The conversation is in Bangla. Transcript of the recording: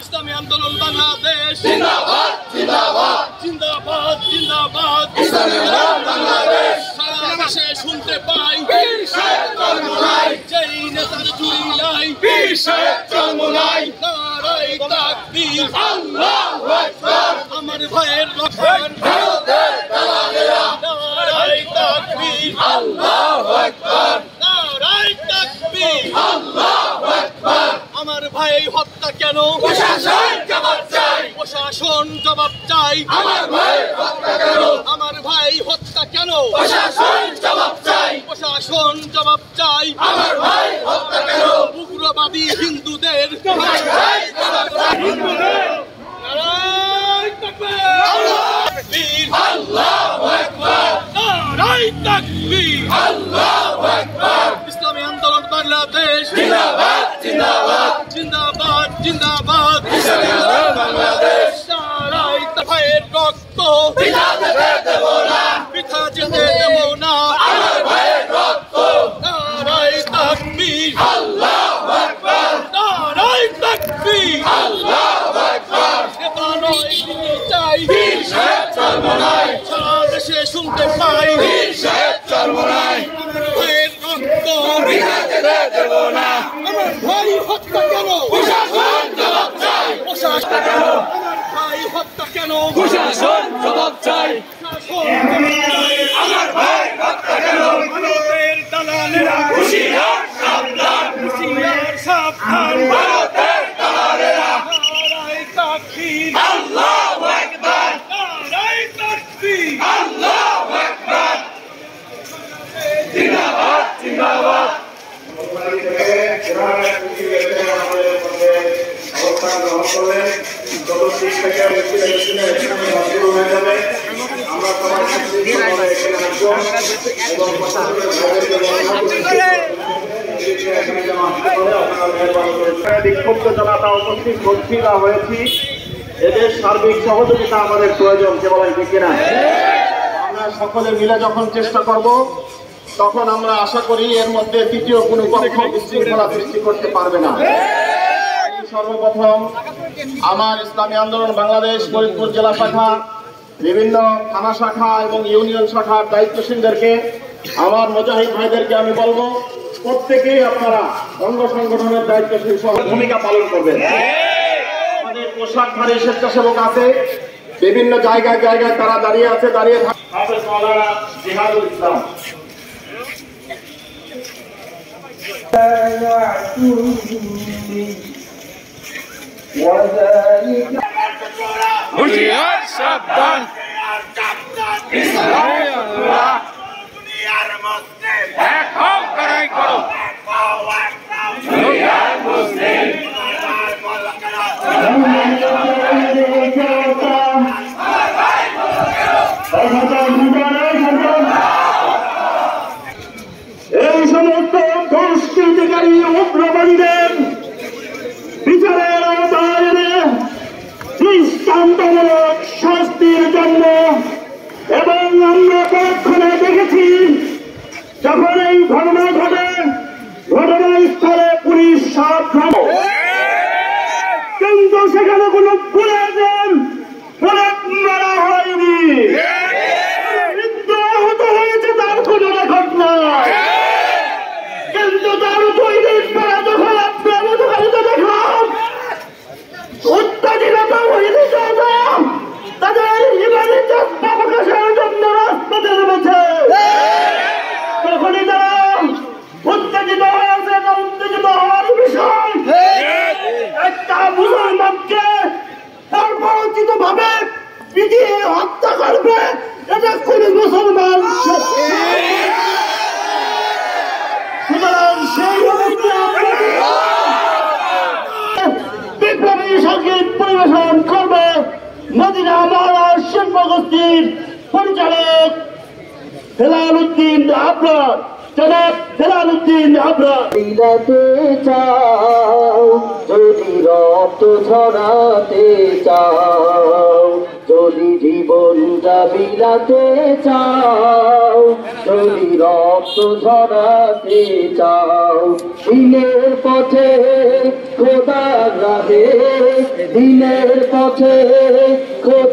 ইসলামী আন্দোলন বাংলাদেশ জিন্দাবাদ জিন্দাবাদ জিন্দাবাদ জিন্দাবাদ ইসলামী আন্দোলন বাংলাদেশ সারা দেশে শুনতে পাই বীর শেখ চরমোনাই যেই নেতার চুরি নাই বীর শেখ চরমোনাই নারায়ে তাকবীর আল্লাহু আকবার আমার ভাইয়ের রক্ষণ ভারতের দালালেরা নারায়ে তাকবীর আল্লাহু আকবার নারায়ে তাকবীর আল্লাহু আকবার আমার ভাই হত্যা কেন প্রশাসন জবাব চাই প্রশাসন জবাব চাই আমার ভাই হত্যা কেন আমার ভাই হত্যা কেন প্রশাসন জবাব চাই প্রশাসন জবাব চাই আমার ভাই হত্যা কেন উগ্রবাদী হিন্দুদের জবাব চাই হিন্দুদের নারায়ে তাকবীর আল্লাহু আকবার নারায়ে তাকবীর আল্লাহু আকবার ইসলামী আন্দোলন বাংলাদেশ জিন্দাবাদ জিন্দাবাদ জিন্দাবাদ জিন্দাবাদ ইসলামী আন্দোলন বাংলাদেশ নারায়ে তাকবীর রক্ত বৃথা যেতে দেব না বৃথা যেতে দেব না আমার ভাইয়ের রক্ত নারায়ে তাকবীর আল্লাহু আকবার নারায়ে তাকবীর আল্লাহু আকবার নেতা নয় দিতে চাই বীর শেখ চরমোনাই সারা দেশে শুনতে পাই বীর শেখ চরমোনাই আমার ভাইয়ের রক্ত বৃথা যেতে দেব না আমার ভাই হত্যা কেন প্রশাসন জবাব চাই প্রশাসন কেন আমার ভাই হত্যা কেন প্রশাসন জবাব চাই আমার ভাই হত্যা কেন ভারতের দালালেরা হুঁশিয়ার সাবধান হুঁশিয়ার সাবধান ভারতের দালালেরা নারায়ে তাকবীর আল্লাহু আকবার নারায়ে তাকবীর আল্লাহু আকবার জিন্দাবাদ জিন্দাবাদ বিক্ষুব্ধ জনতা উপস্থিত বক্তৃতা হয়েছি এদের সার্বিক সহযোগিতা আমাদের প্রয়োজন কে বলেন ঠিক কিনা আমরা সকলে মিলে যখন চেষ্টা করব তখন আমরা আশা করি এর মধ্যে তৃতীয় কোনো পক্ষ বিশৃঙ্খলা সৃষ্টি করতে পারবে না। সর্বপ্রথম আমার ইসলামী আন্দোলন বাংলাদেশ ফরিদপুর জেলা শাখা বিভিন্ন থানা শাখা এবং ইউনিয়ন শাখার দায়িত্বশীলদেরকে আমার মুজাহিদ ভাইদেরকে আমি বলবো প্রত্যেকেই আপনারা অঙ্গ সংগঠনের দায়িত্বশীল সহ ভূমিকা পালন করবেন। আমাদের পোশাকধারী স্বেচ্ছাসেবক আছে বিভিন্ন জায়গায় জায়গায় তারা দাঁড়িয়ে আছে দাঁড়িয়ে হাফেজ মাওলানা জিহাদুল ইসলাম হুঁশিয়ার সাবধান দুনিয়ার মুসলিম এক হও লড়াই করো দুনিয়ার মুসলিম এই সমস্ত দুষ্কৃতিকারী উগ্রবাদীদের বিচারের আওতায় এনে দৃষ্টান্তমূলক শাস্তির জন্য এবং আমরা পরক্ষণে দেখেছি যখন এই ঘটনা ঘটে ঘটনাস্থলে পুলিশ সাবধান কিন্তু সেখানে কোনো বুলেট মারা হয়নি মৃত্যু আহত হয়েছে তার কোনো রেকর্ড নয় কিন্তু তার 2 দিন পরে যখন আপনার দেখলাম উত্তেজিত হয়ে তাদের ইমানি চেষ্টা প্রকাশের জন্য রাজপথে নেমেছে তখনই তারা গোষ্ঠীর পরিচালক হেলাল উদ্দিন আবরার, জনাব হেলাল উদ্দিন আবরার। বিলাতে চাও যদি রক্ত ঝরাতে চাও, যদি জীবনটা বিলাতে চাও, যদি রক্ত ঝরাতে চাও, দিনের পথে খোদার রাহে, দিনের পথে খোদা